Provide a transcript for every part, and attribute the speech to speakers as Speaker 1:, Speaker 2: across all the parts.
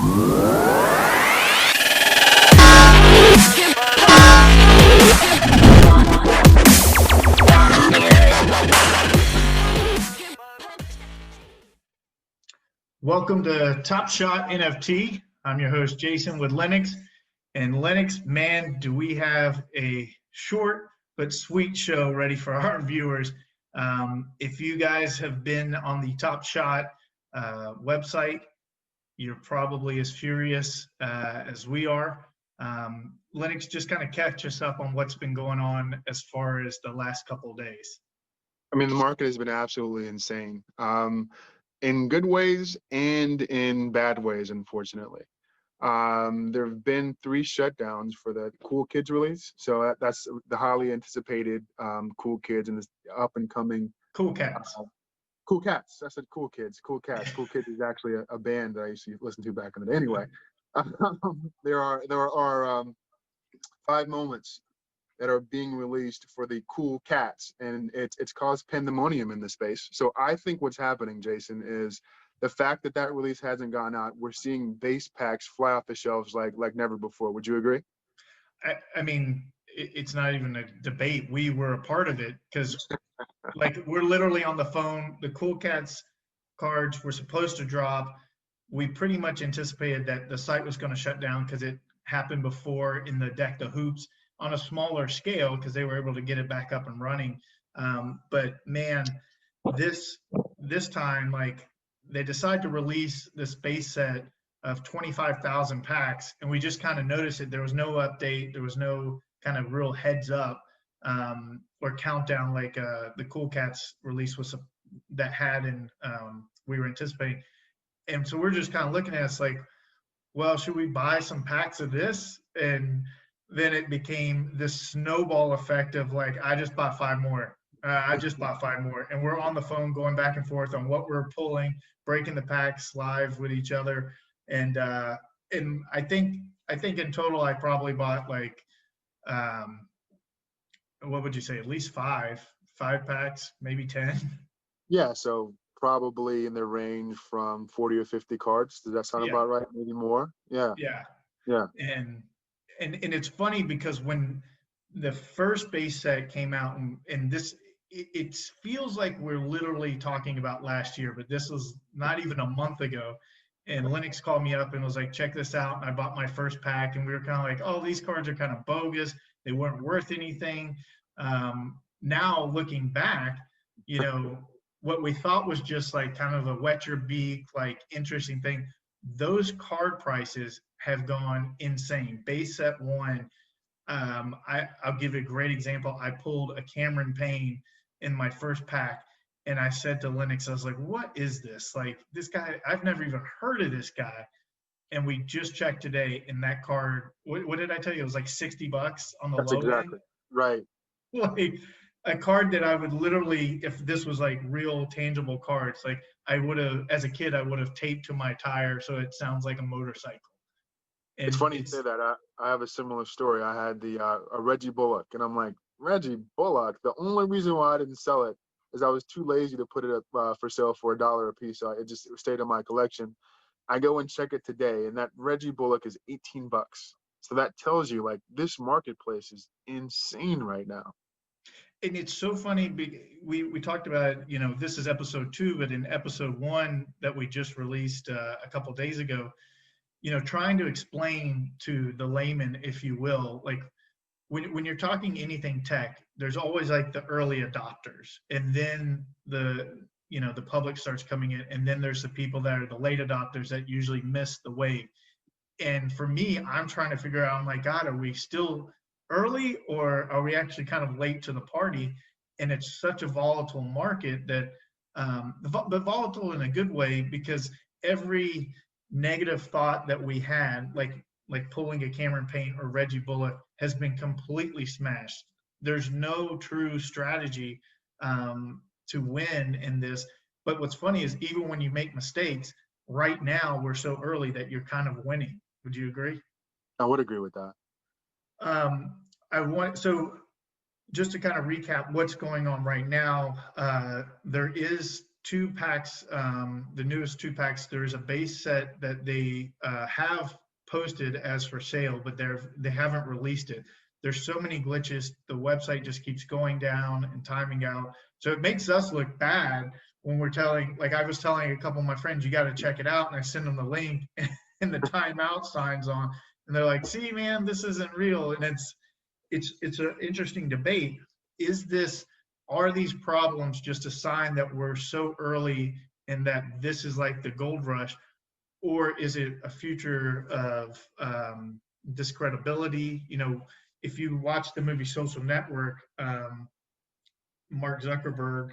Speaker 1: Welcome to TopShot NFT. I'm your host, Jason, with Lennox. And Lennox, man, do we have a short but sweet show ready for our viewers. If you guys have been on the TopShot website, you're probably as furious as we are. Lennox, just kind of catch us up on what's been going on as far as the last couple of days.
Speaker 2: I mean, the market has been absolutely insane, in good ways and in bad ways, unfortunately. There have been 3 shutdowns for the Cool Kids release. So that's the highly anticipated Cool Kids and this up and coming
Speaker 1: Cool Cats.
Speaker 2: Cool Cats. I said Cool Kids. Cool Cats. Cool Kids is actually a band that I used to listen to back in the day. Anyway, there are 5 moments that are being released for the Cool Cats, and it's caused pandemonium in the space. So I think what's happening, Jason, is the fact that that release hasn't gone out. We're seeing base packs fly off the shelves like never before. Would you agree?
Speaker 1: I mean, it's not even a debate. We were a part of it because, like, we're literally on the phone. The Cool Cats cards were supposed to drop. We pretty much anticipated that the site was going to shut down because it happened before in the Deck the Hoops on a smaller scale because they were able to get it back up and running. But man, this time, like, they decided to release this base set of 25,000 packs, and we just kind of noticed it. There was no update. There was no kind of real heads up or countdown like the Cool Cats release was that had, and we were anticipating. And so we're just kind of looking at it like, well, should we buy some packs of this? And then it became this snowball effect of like, I just bought 5 more. I just bought 5 more. And we're on the phone going back and forth on what we're pulling, breaking the packs live with each other. And I think in total, I probably bought like, what would you say? At least 5 packs, maybe 10.
Speaker 2: Yeah, so probably in the range from 40 or 50 cards. Does that sound about right? Maybe more? Yeah.
Speaker 1: Yeah. And it's funny because when the first base set came out, and this, it feels like we're literally talking about last year, but this was not even a month ago. And Lennox called me up and was like, check this out. And I bought my first pack, and we were kind of like, oh, these cards are kind of bogus. They weren't worth anything. Now looking back, you know, what we thought was just like kind of a wet your beak, like interesting thing, those card prices have gone insane. Base set 1, I'll give you a great example. I pulled a Cameron Payne in my first pack, and I said to Lennox, I was like, what is this? Like, this guy, I've never even heard of this guy. And we just checked today, and that card, what did I tell you? It was like $60 on the
Speaker 2: That's
Speaker 1: low
Speaker 2: exactly
Speaker 1: end.
Speaker 2: right.
Speaker 1: Like a card that I would literally, if this was like real tangible cards, like I would have, as a kid, I would have taped to my tire so it sounds like a motorcycle. And
Speaker 2: it's funny you say that. I have a similar story. I had a Reggie Bullock, and I'm like, Reggie Bullock, the only reason why I didn't sell it is I was too lazy to put it up for sale for $1 a piece. So it just stayed in my collection. I go and check it today, and that Reggie Bullock is $18. So that tells you, like, this marketplace is insane right now.
Speaker 1: And it's so funny. We talked about, you know, this is episode 2, but in episode 1 that we just released a couple days ago, you know, trying to explain to the layman, if you will, like when you're talking anything tech, there's always like the early adopters, and then the public starts coming in, and then there's the people that are the late adopters that usually miss the wave. And for me, I'm trying to figure out, oh my God, are we still early or are we actually kind of late to the party? And it's such a volatile market that, but volatile in a good way, because every negative thought that we had, like pulling a Cameron Payne or Reggie Bullock, has been completely smashed. There's no true strategy to win in this. But what's funny is even when you make mistakes, right now we're so early that you're kind of winning. Would you agree?
Speaker 2: I would agree with that.
Speaker 1: So just to kind of recap what's going on right now, there is two packs, the newest two packs, there's a base set that they have posted as for sale, but they haven't released it. There's so many glitches. The website just keeps going down and timing out. So it makes us look bad when we're telling, like I was telling a couple of my friends, you got to check it out. And I send them the link and the timeout signs on. And they're like, see, man, this isn't real. And it's an interesting debate. Is this, are these problems just a sign that we're so early and that this is like the gold rush, or is it a future of discredibility? You know, if you watch the movie Social Network, Mark Zuckerberg,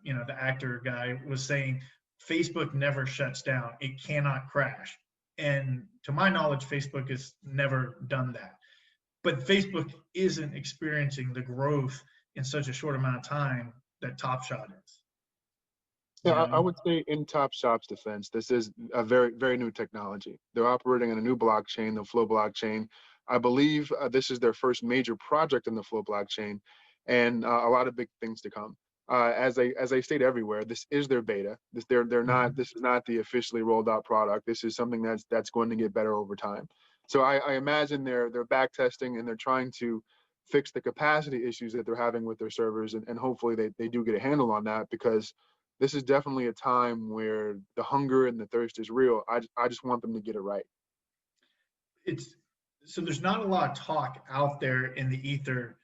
Speaker 1: you know, the actor guy, was saying Facebook never shuts down; it cannot crash. And to my knowledge, Facebook has never done that. But Facebook isn't experiencing the growth in such a short amount of time that TopShot is.
Speaker 2: Yeah,
Speaker 1: You
Speaker 2: I
Speaker 1: know?
Speaker 2: would say in TopShop's defense, this is a very, very new technology. They're operating on a new blockchain, the Flow blockchain. I believe this is their first major project in the Flow blockchain, and a lot of big things to come. As I state everywhere, this is their beta. They're not.
Speaker 1: Mhm.
Speaker 2: This is not the officially rolled out product. This is something that's going to get better over time. So I imagine they're back testing and they're trying to fix the capacity issues that they're having with their servers, and hopefully they do get a handle on that, because this is definitely a time where the hunger and the thirst is real. I just want them to get it right.
Speaker 1: It's so there's not a lot of talk out there in the ether,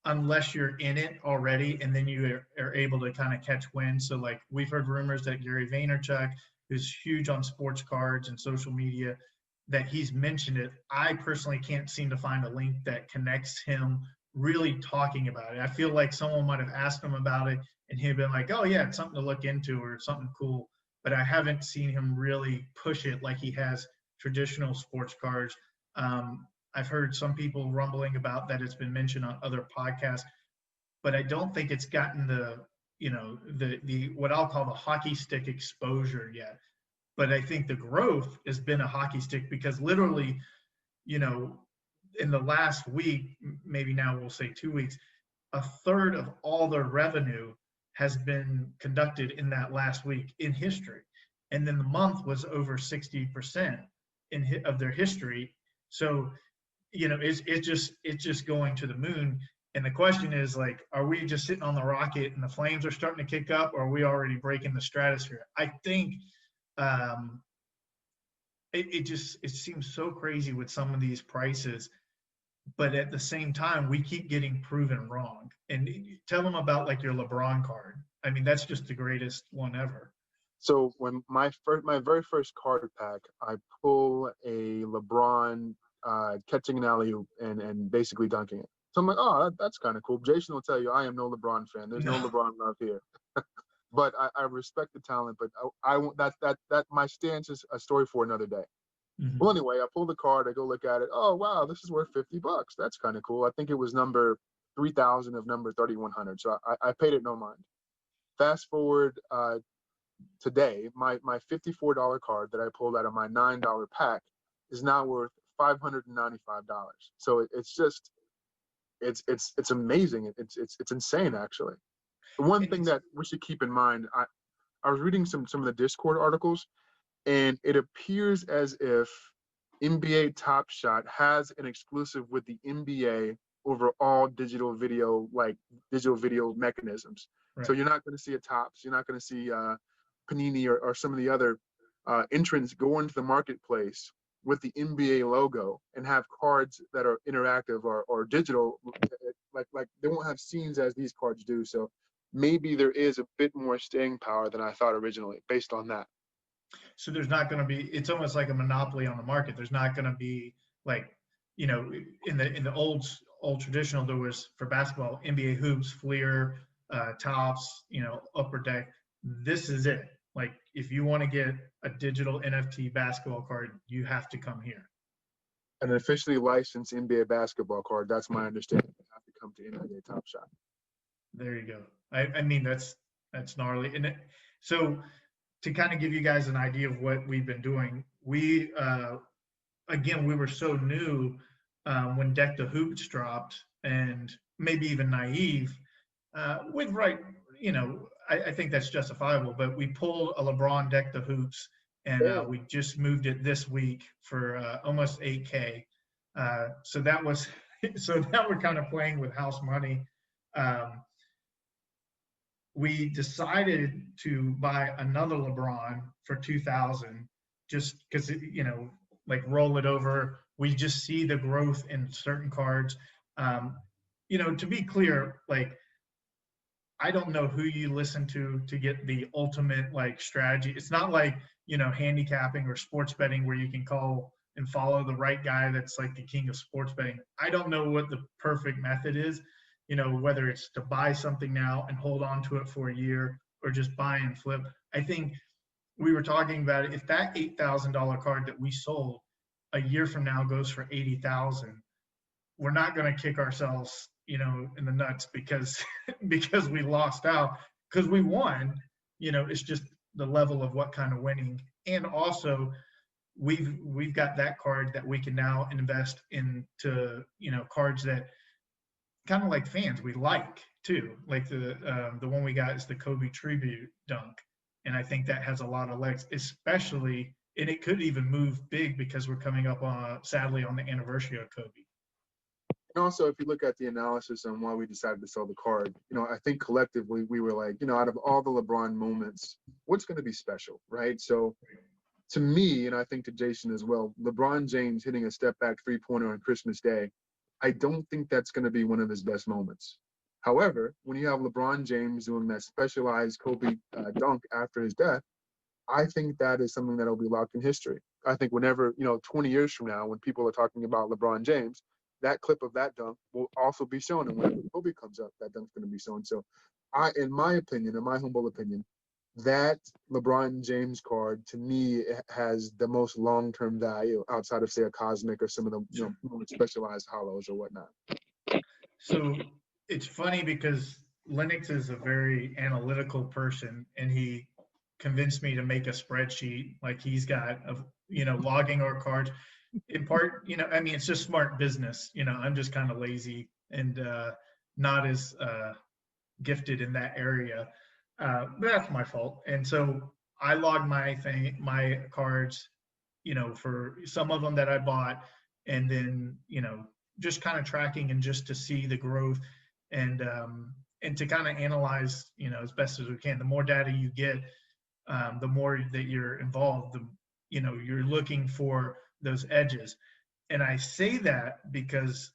Speaker 1: unless you're in it already, and then you are able to kind of catch wind. So like we've heard rumors that Gary Vaynerchuk, who's huge on sports cards and social media, that he's mentioned it. I personally can't seem to find a link that connects him really talking about it. I feel like someone might have asked him about it and he'd been like, oh yeah, it's something to look into or something cool. But I haven't seen him really push it like he has traditional sports cars. I've heard some people rumbling about that it's been mentioned on other podcasts, but I don't think it's gotten the, you know, the what I'll call the hockey stick exposure yet. But I think the growth has been a hockey stick because literally, you know, in the last week, maybe now we'll say 2 weeks, a third of all their revenue has been conducted in that last week in history. And then the month was over 60% of their history. So, you know, it's just going to the moon. And the question is like, are we just sitting on the rocket and the flames are starting to kick up, or are we already breaking the stratosphere? I think um, it seems so crazy with some of these prices, but at the same time, we keep getting proven wrong. And tell them about like your LeBron card. I mean, that's just the greatest one ever.
Speaker 2: So when my very first card pack, I pull a LeBron catching an alley oop and basically dunking it. So I'm like, oh, that's kind of cool. Jason will tell you I am no LeBron fan. There's no
Speaker 1: No.
Speaker 2: LeBron love here. But I respect the talent. But I won't. That my stance is a story for another day. Well,
Speaker 1: Mhm.
Speaker 2: anyway, I pull the card. I go look at it. Oh wow, this is worth $50. That's kind of cool. I think it was number 3,000 of number 3,100. So I paid it no mind. Fast forward today, my $54 card that I pulled out of my $9 pack is now worth $595. So it's just it's amazing. It's insane actually. The one
Speaker 1: And
Speaker 2: thing
Speaker 1: it's
Speaker 2: that we should keep in mind, I was reading some of the Discord articles, and it appears as if NBA Top Shot has an exclusive with the NBA over all digital video mechanisms. So
Speaker 1: right.
Speaker 2: you're not going to see a Tops, you're not going to see Panini or some of the other entrants go into the marketplace with the NBA logo and have cards that are interactive or digital, like they won't have scenes as these cards do. So maybe there is a bit more staying power than I thought originally based on that.
Speaker 1: So there's not going to be. It's almost like a monopoly on the market. There's not going to be like, you know, in the old traditional, there was for basketball NBA hoops, Fleer, Tops, you know, Upper Deck. This is it. Like if you want to get a digital NFT basketball card, you have to come here.
Speaker 2: An officially licensed NBA basketball card, that's my understanding, have to come to NBA Top Shot.
Speaker 1: There you go. I mean that's gnarly. And so to kind of give you guys an idea of what we've been doing, we again we were so new when Deck the Hoops dropped, and maybe even naive with right, you know, I think that's justifiable, but we pulled a LeBron deck to hoops, and
Speaker 2: Oh,
Speaker 1: we just moved it this week for almost 8K. So that was, so now we're kind of playing with house money. Um, we decided to buy another LeBron for 2,000, just because, like roll it over. We just see the growth in certain cards. Um, to be clear, like I don't know who you listen to get the ultimate like strategy. It's not like, handicapping or sports betting where you can call and follow the right guy that's like the king of sports betting. I don't know what the perfect method is, whether it's to buy something now and hold on to it for a year or just buy and flip. I think we were talking about it. If that $8,000 card that we sold a year from now goes for 80,000, we're not going to kick ourselves, in the nuts because because we lost out, because we won. It's just the level of what kind of winning, and also we've got that card that we can now invest into, cards that kind of like fans we like too. Like the one we got is the Kobe tribute dunk, and I think that has a lot of legs, especially, and it could even move big because we're coming up on, sadly, on the anniversary of Kobe.
Speaker 2: and also, if you look at the analysis on why we decided to sell the card, I think collectively we were like, out of all the LeBron moments, what's going to be special, right? So to me, and I think to Jason as well, LeBron James hitting a step back 3-pointer on Christmas Day, I don't think that's going to be one of his best moments. However, when you have LeBron James doing that specialized Kobe dunk after his death, I think that is something that will be locked in history. I think whenever, 20 years from now, when people are talking about LeBron James, that clip of that dunk will also be shown. And when Kobe comes up, that dunk's going to be shown. So in my opinion, in my humble opinion, that LeBron James card to me has the most long-term value outside of say a Cosmic or some of the more specialized hollows or whatnot.
Speaker 1: So it's funny because Linux is a very analytical person, and he convinced me to make a spreadsheet like he's got of, logging our cards. In part, I mean, it's just smart business. I'm just kind of lazy and not as gifted in that area. But that's my fault. And so I logged my cards, for some of them that I bought, and then, just kind of tracking and just to see the growth, and to kind of analyze, as best as we can. The more data you get, the more that you're involved, you're looking for those edges. And I say that because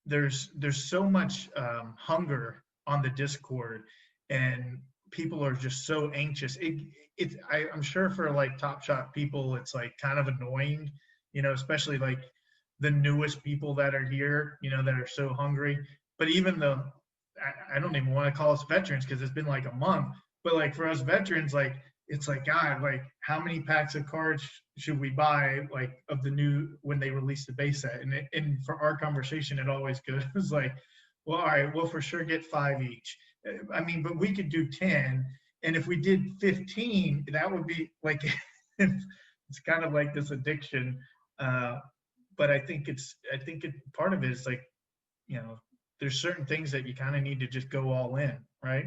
Speaker 1: there's so much hunger on the Discord, and people are just so anxious. I'm sure for like TopShot people, it's like kind of annoying, especially like the newest people that are here, that are so hungry. But even I don't even want to call us veterans because it's been like a month. But like for us veterans, like it's like, God, like how many packs of cards should we buy, like of the new when they release the base set? And for our conversation, it always goes like, well, all right, we'll for sure get 5 each. I mean, but we could do 10, and if we did 15, that would be like it's kind of like this addiction. But I think part of it is like, there's certain things that you kind of need to just go all in, right?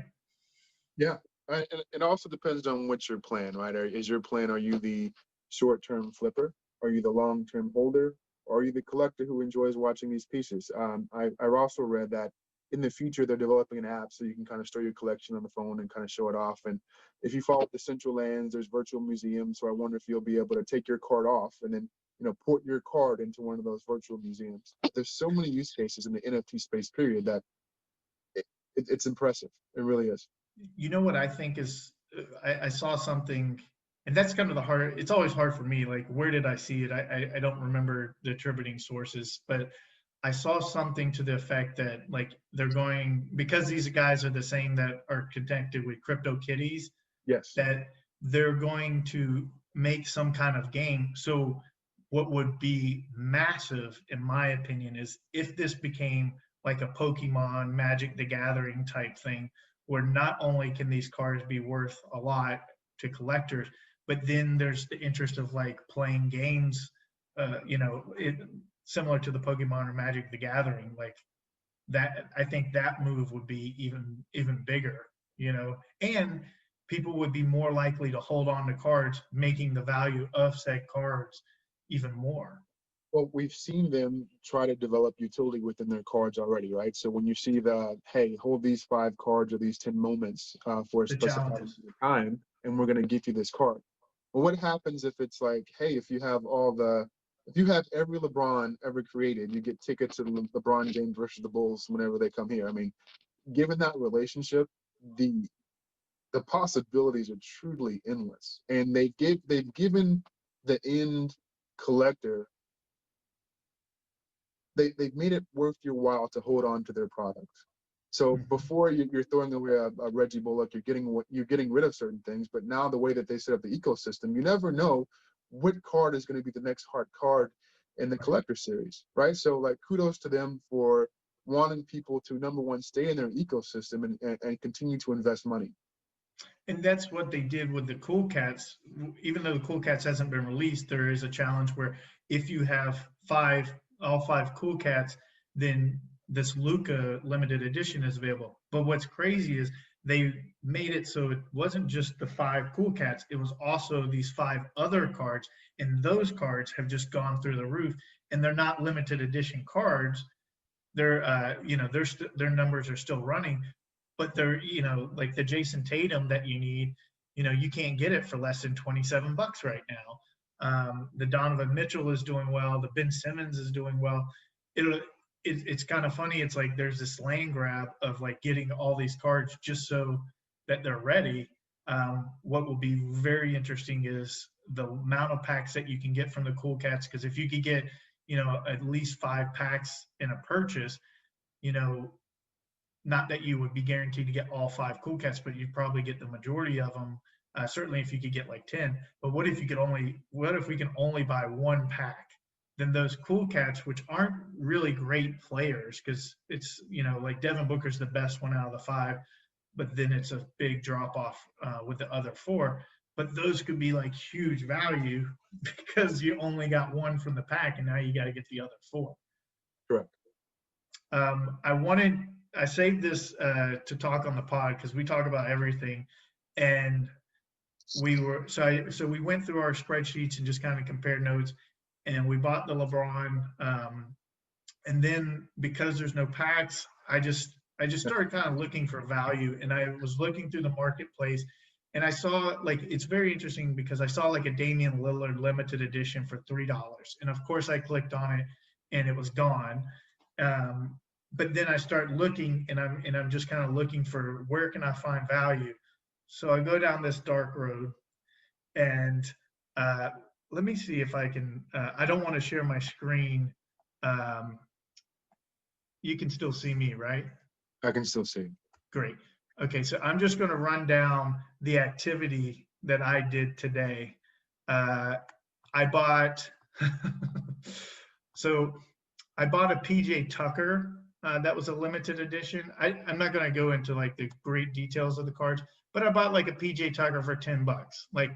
Speaker 2: Yeah. And it also depends on what's your plan, right? Is your plan, are you the short-term flipper? Are you the long-term holder? Or are you the collector who enjoys watching these pieces? I also read that in the future, they're developing an app so you can kind of store your collection on the phone and kind of show it off. And if you follow the Central Lands, there's virtual museums. So I wonder if you'll be able to take your card off and then, put your card into one of those virtual museums. There's so many use cases in the NFT space, period, that it's impressive. It really is.
Speaker 1: You know what I think is, I saw something, and that's kind of the hard. It's always hard for me. Like, where did I see it? I don't remember the attributing sources, but I saw something to the effect that like they're going, because these guys are the same that are connected with Crypto Kitties,
Speaker 2: Yes.
Speaker 1: that they're going to make some kind of game. So what would be massive, in my opinion, is if this became like a Pokemon Magic the Gathering type thing, where not only can these cards be worth a lot to collectors, but then there's the interest of like playing games, similar to the Pokemon or Magic the Gathering. Like that, I think that move would be even bigger. you know, and people would be more likely to hold on to cards, making the value of said cards even more.
Speaker 2: Well, we've seen them try to develop utility within their cards already, right? So when you see the, hey, hold these 5 cards or these 10 moments for a
Speaker 1: The
Speaker 2: specified amount
Speaker 1: challenges.
Speaker 2: of time, and we're going to give you this card. Well, what happens if it's like, hey, if you have every LeBron ever created, you get tickets to the LeBron James versus the Bulls whenever they come here. I mean, given that relationship, the the possibilities are truly endless, and they've given the end collector, they've made it worth your while to hold on to their product. So
Speaker 1: Mhm.
Speaker 2: before you're throwing away a Reggie Bullock, you're getting rid of certain things. But now the way that they set up the ecosystem, you never know what card is going to be the next hard card in the
Speaker 1: Right.
Speaker 2: collector series, right? So like kudos to them for wanting people to, number one, stay in their ecosystem and continue to invest money.
Speaker 1: And that's what they did with the Cool Cats. Even though the Cool Cats hasn't been released, there is a challenge where if you have all 5 Cool Cats, then this Luca limited edition is available. But what's crazy is they made it so it wasn't just the 5 Cool Cats, it was also these 5 other cards. And those cards have just gone through the roof. And they're not limited edition cards. They're, their numbers are still running, but they're, like the Jason Tatum that you need, you can't get it for less than $27 right now. The Donovan Mitchell is doing well. The Ben Simmons is doing well. It's kind of funny. It's like there's this land grab of like getting all these cards just so that they're ready. What will be very interesting is the amount of packs that you can get from the Cool Cats. Because if you could get, at least 5 packs in a purchase, you know, not that you would be guaranteed to get all 5 Cool Cats, but you'd probably get the majority of them. Certainly, if you could get like 10. But what if we can only buy 1 pack? Then those Cool Cats, which aren't really great players, because it's, like Devin Booker's the best one out of the 5, but then it's a big drop off with the other 4. But those could be like huge value because you only got 1 from the pack, and now you got to get the other 4.
Speaker 2: Correct.
Speaker 1: I saved this to talk on the pod because we talk about everything, and we went through our spreadsheets and just kind of compared notes, and we bought the LeBron, and then because there's no packs, I just started kind of looking for value, and I was looking through the marketplace, and I saw like it's very interesting because I saw like a Damian Lillard limited edition for $3, and of course I clicked on it, and it was gone. Um, but then I start looking, and I'm just kind of looking for where can I find value. So I go down this dark road, and uh, let me see if I can. I don't want to share my screen. Um, you can still see me, right?
Speaker 2: I can still see.
Speaker 1: Great. Okay, so I'm just going to run down the activity that I did today. I bought, so I bought a PJ Tucker. That was a limited edition. I'm not going to go into like the great details of the cards, but I bought like a PJ Tucker for $10. Like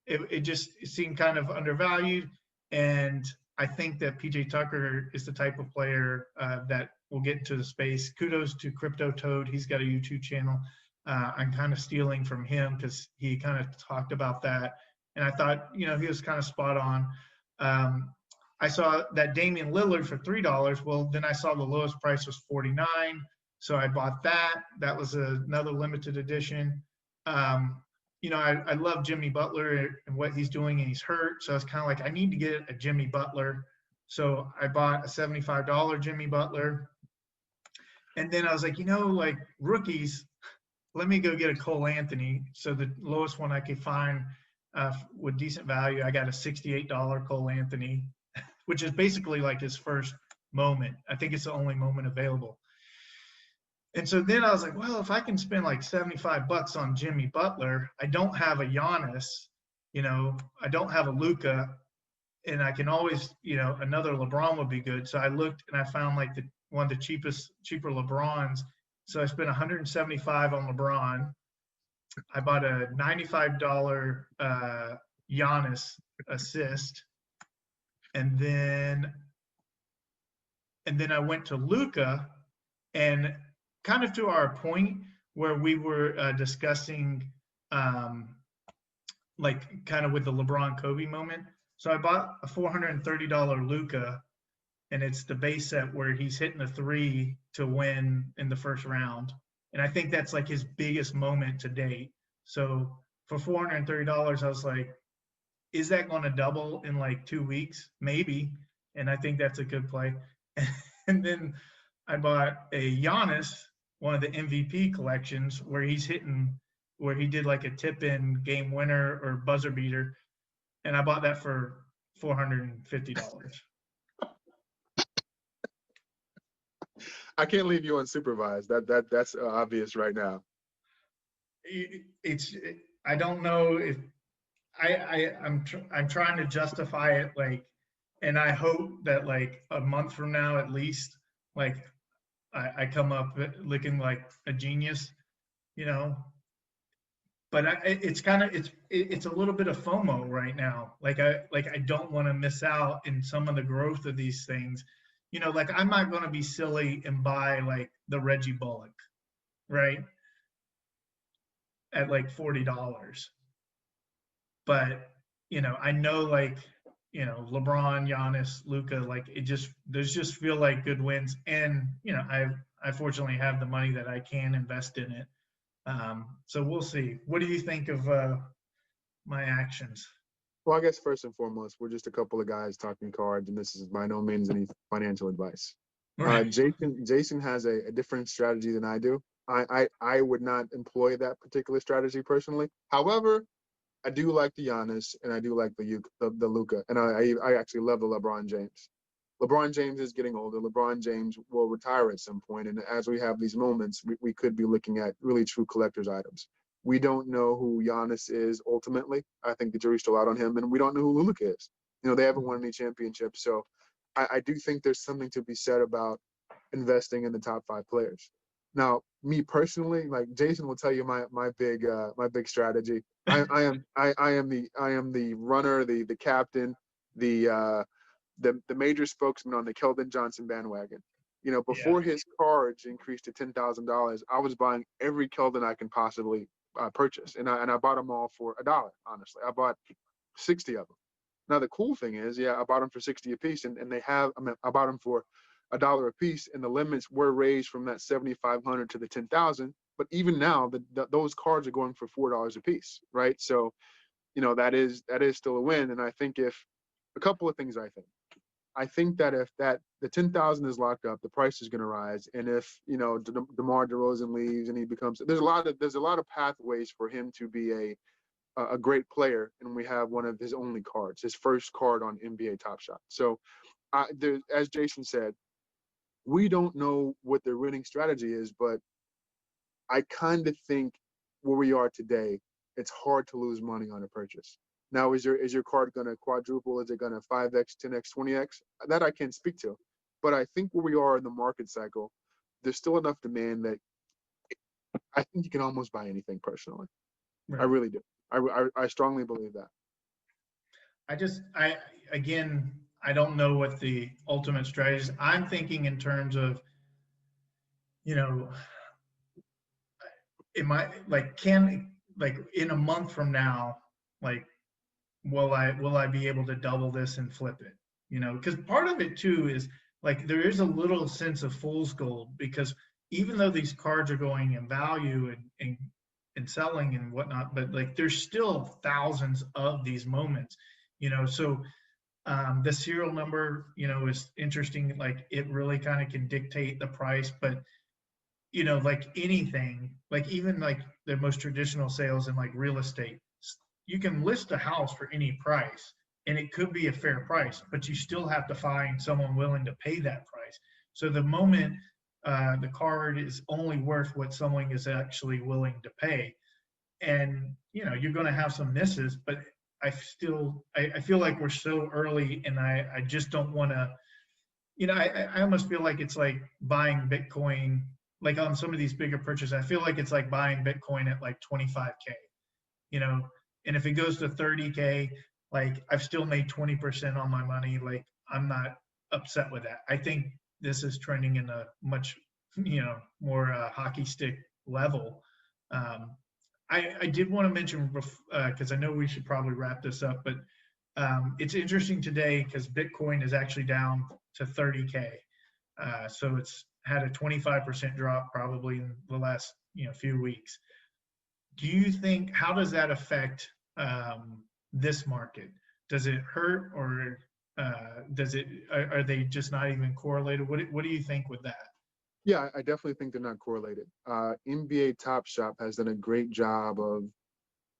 Speaker 1: it seemed kind of undervalued, and I think that PJ Tucker is the type of player that will get into the space. Kudos to Crypto Toad. He's got a YouTube channel. I'm kind of stealing from him because he kind of talked about that, and I thought he was kind of spot on. Um, I saw that Damian Lillard for $3. Well, then I saw the lowest price was 49, so I bought that. That was another limited edition. Um, I love Jimmy Butler and what he's doing, and he's hurt. So it's kind of like I need to get a Jimmy Butler. So I bought a $75 Jimmy Butler. And then I was like, like rookies, let me go get a Cole Anthony. So the lowest one I could find with decent value, I got a $68 Cole Anthony, which is basically like his first moment. I think it's the only moment available. And so then I was like, well, if I can spend like $75 on Jimmy Butler, I don't have a Giannis, I don't have a Luca, and I can always, another LeBron would be good. So I looked and I found like one of the cheaper LeBrons. So I spent 175 on LeBron. I bought a $95 Giannis assist, and then I went to Luca, and kind of to our point, where we were discussing like kind of with the LeBron Kobe moment. So I bought a $430 Luca, and it's the base set where he's hitting a three to win in the first round. And I think that's like his biggest moment to date. So for $430, I was like, is that going to double in like 2 weeks? Maybe. And I think that's a good play. And then I bought a Giannis, one of the MVP collections, where he's hitting, where he did like a tip in game winner or buzzer beater. And I bought that for $450.
Speaker 2: I can't leave you unsupervised. That's obvious right now.
Speaker 1: It's, I don't know if I'm trying to justify it, like, and I hope that like a month from now at least, like I come up looking like a genius, you know. But it's kind of it's a little bit of FOMO right now. Like I don't want to miss out in some of the growth of these things, you know. Like I'm not going to be silly and buy like the Reggie Bullock, right, at like $40. But you know, I know like you know LeBron, Giannis, Luca, like it just there's just feel like good wins, and you know I fortunately have the money that I can invest in it. So we'll see. What do you think of my actions?
Speaker 2: Well, I guess first and foremost, we're just a couple of guys talking cards, and this is by no means any financial advice.
Speaker 1: Right.
Speaker 2: Jason has a different strategy than I do. I would not employ that particular strategy personally. However, I do like the Giannis, and I do like the Luca, and I actually love the LeBron James. LeBron James is getting older. LeBron James will retire at some point, and as we have these moments, we could be looking at really true collector's items. We don't know who Giannis is ultimately. I think the jury's still out on him, and we don't know who Luka is. You know, they haven't won any championships, so I do think there's something to be said about investing in the top five players. Now, me personally, like Jason will tell you my big strategy. I am the runner, the captain, the the major spokesman on the Keldon Johnson bandwagon. You know,
Speaker 1: Yeah.
Speaker 2: before his cards increased to $10,000, I was buying every Keldon I can possibly purchase, and I bought them all for $1. Honestly, I bought 60 of them. Now the cool thing is, yeah, I bought them for 60 a piece, and they have. I mean, I bought them for $1 a piece, and the limits were raised from that 7,500 to the 10,000. But even now, those cards are going for $4 a piece, right? So, you know, that is still a win. And I think if a couple of things, I think that if the 10,000 is locked up, the price is going to rise. And if you know DeMar DeRozan leaves and he becomes, there's a lot of pathways for him to be a great player, and we have one of his only cards, his first card on NBA Top Shot. So, as Jason said, we don't know what their winning strategy is, but I kind of think where we are today, it's hard to lose money on a purchase. Now, is your card going to quadruple? Is it going to 5x, 10x, 20x? That I can't speak to. But I think where we are in the market cycle, there's still enough demand that I think you can almost buy anything personally. I
Speaker 1: Right.
Speaker 2: really do. I strongly believe that.
Speaker 1: Again, I don't know what the ultimate strategy is. I'm thinking in terms of, you know, it might like can like in a month from now, like will I be able to double this and flip it? You know, because part of it too is like there is a little sense of fool's gold because even though these cards are going in value and selling and whatnot, but like there's still thousands of these moments, you know. So the serial number, you know, is interesting. Like it really kind of can dictate the price, but you know, like anything, like even like the most traditional sales in like real estate, you can list a house for any price and it could be a fair price, but you still have to find someone willing to pay that price. So the moment the card is only worth what someone is actually willing to pay, and you know you're going to have some misses, but I feel like we're so early, and I just don't want to, you know, I almost feel like it's like buying Bitcoin, like on some of these bigger purchases. I feel like it's like buying Bitcoin at like 25K, you know, and if it goes to 30K, like I've still made 20% on my money. Like I'm not upset with that. I think this is trending in a much, you know, more hockey stick level. Um, I did want to mention, because I know we should probably wrap this up, but it's interesting today because Bitcoin is actually down to 30K. So it's had a 25% drop probably in the last few weeks. Do you think, how does that affect this market? Does it hurt, or are they just not even correlated? What do you think with that?
Speaker 2: Yeah, I definitely think they're not correlated. NBA Top Shop has done a great job of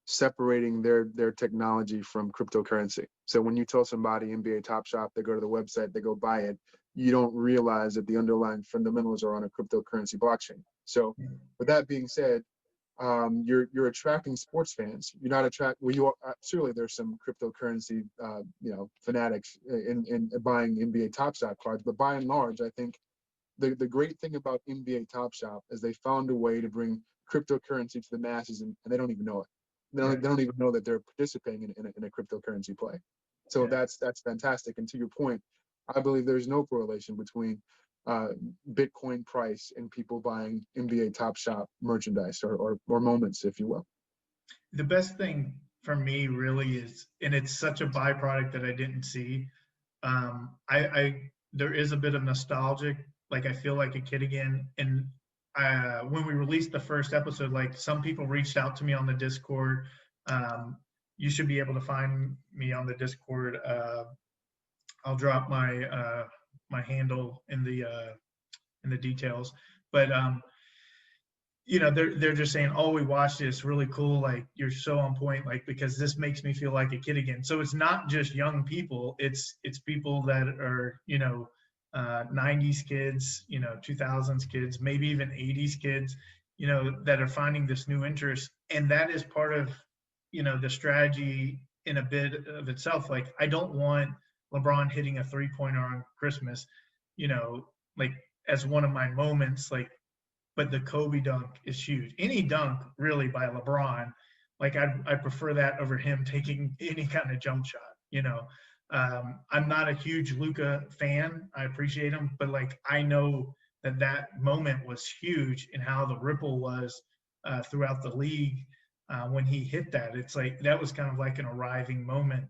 Speaker 2: separating their technology from cryptocurrency. So when you tell somebody NBA Top Shop, they go to the website, they go buy it, you don't realize that the underlying fundamentals are on a cryptocurrency blockchain. So with that being said, you're attracting sports fans. You're not well, you are surely there's some cryptocurrency fanatics in buying NBA Top Shop cards, but by and large, I think the great thing about NBA Top Shop is they found a way to bring cryptocurrency to the masses, and they don't even know it. They don't even know that they're participating in a cryptocurrency play. So that's fantastic. And to your point, I believe there's no correlation between Bitcoin price and people buying NBA Top Shop merchandise or moments, if you will.
Speaker 1: The best thing for me really is, and it's such a byproduct that I didn't see. I there is a bit of nostalgic, like I feel like a kid again. And when we released the first episode, like some people reached out to me on the Discord. You should be able to find me on the Discord. I'll drop my handle in the details. But they're just saying, "Oh, we watched it. It's really cool. Like you're so on point. Like because this makes me feel like a kid again." So it's not just young people. It's people that are 90s kids, 2000s kids, maybe even 80s kids, that are finding this new interest, and that is part of the strategy in a bit of itself. Like I don't want LeBron hitting a 3-pointer on Christmas, like as one of my moments, like. But the Kobe dunk is huge. Any dunk really by LeBron, like I prefer that over him taking any kind of jump shot. I'm not a huge Luka fan. I appreciate him, but like I know that moment was huge in how the ripple was throughout the league when he hit that. It's like that was kind of like an arriving moment.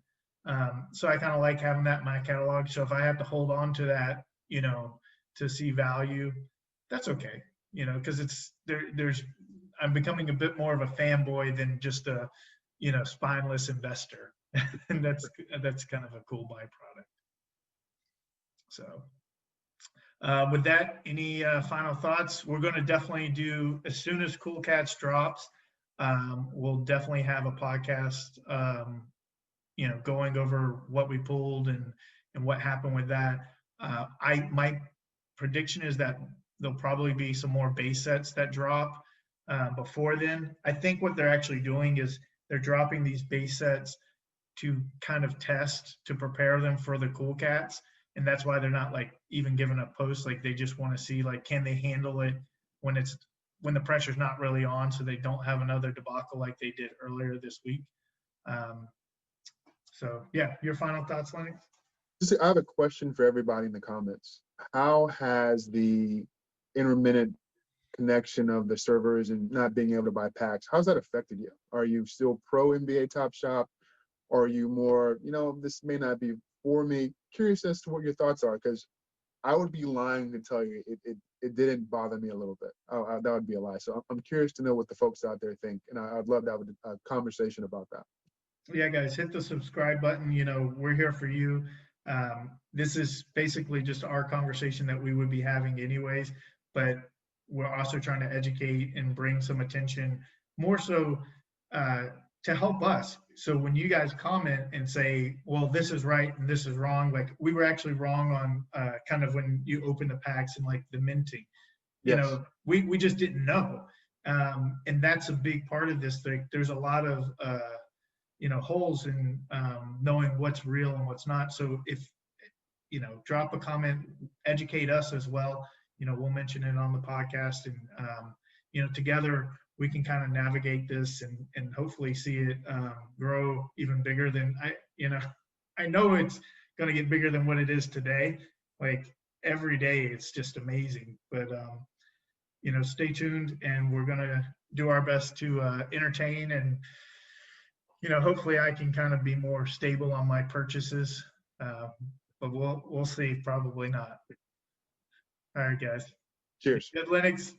Speaker 1: So I kind of like having that in my catalog. So if I have to hold on to that, to see value, that's okay. Because there's I'm becoming a bit more of a fanboy than just a spineless investor, and that's kind of a cool byproduct. So with that, any final thoughts? We're going to definitely do, as soon as Cool Cats drops, we'll definitely have a podcast going over what we pulled and what happened with that. My prediction is that there'll probably be some more base sets that drop before then. I think what they're actually doing is they're dropping these base sets to kind of test, to prepare them for the Cool Cats. And that's why they're not like even giving a post. Like they just want to see, like, can they handle it when the pressure's not really on, so they don't have another debacle like they did earlier this week. So yeah, your final thoughts, Lenny?
Speaker 2: I have a question for everybody in the comments. How has the intermittent connection of the servers and not being able to buy packs, how's that affected you? Are you still pro NBA Top Shop? Or are you more, this may not be for me? Curious as to what your thoughts are, because I would be lying to tell you it didn't bother me a little bit. That would be a lie. So I'm curious to know what the folks out there think, and I'd love to have a conversation about that.
Speaker 1: Yeah, guys, hit the subscribe button. We're here for you. This is basically just our conversation that we would be having anyways, but we're also trying to educate and bring some attention, more so to help us. So when you guys comment and say, well, this is right and this is wrong, like we were actually wrong on kind of when you open the packs and like the minting,
Speaker 2: Yes.
Speaker 1: we just didn't know. And that's a big part of this thing. There's a lot of holes in knowing what's real and what's not. So if drop a comment, educate us as well. We'll mention it on the podcast, and together we can kind of navigate this and hopefully see it grow even bigger than I know it's going to get bigger than what it is today. Like every day, it's just amazing. But stay tuned, and we're going to do our best to entertain, and hopefully I can kind of be more stable on my purchases, but we'll see. Probably not. All right, guys.
Speaker 2: Cheers.
Speaker 1: Good, Linux.